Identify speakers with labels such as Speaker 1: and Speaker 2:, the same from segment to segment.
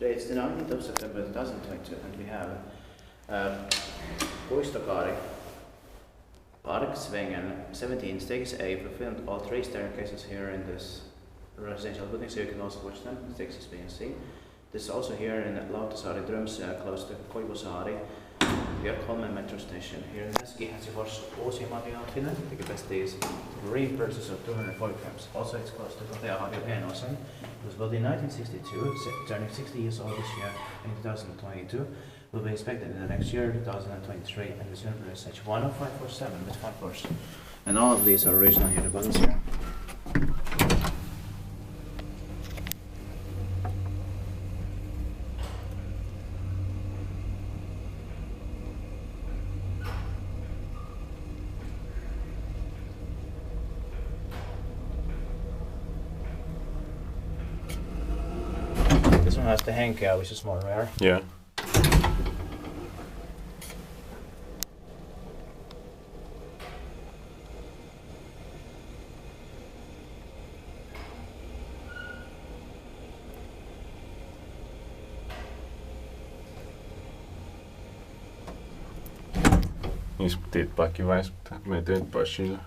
Speaker 1: It's the 19th of September 2022 and we have Puistokaari, Parksvängen 17 stage A. We filmed all 3 staircases here in this residential building, so you can also watch them. The stage is being seen. This is also here in Lauttasaari, close to Puistokaari. We have Kone metro station here in Helsinki. Uusimman vihan Finland. The capacity is repurchase of 240 grams. Also, it's close to Lauttasaari. It was built in 1962, turning 60 years old this year in 2022. Will be expected in the next year, 2023, and this unit is H10547 with 5 floors. And all of these are original here, the buttons here. This one has the henkeä, which is more rare.
Speaker 2: Yeah. Niin sä tiedät väis, mutta me teet pois sillä.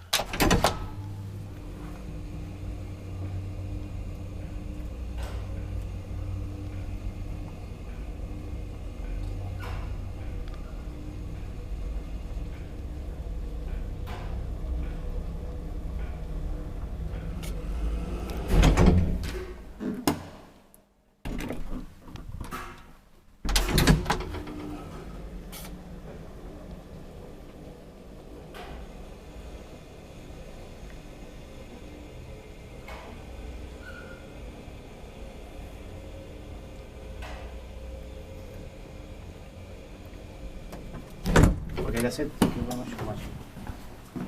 Speaker 1: Okay, that's it. Thank you very much.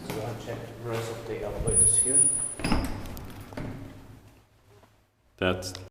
Speaker 1: So we'll check the rest of the elevators here.
Speaker 2: That's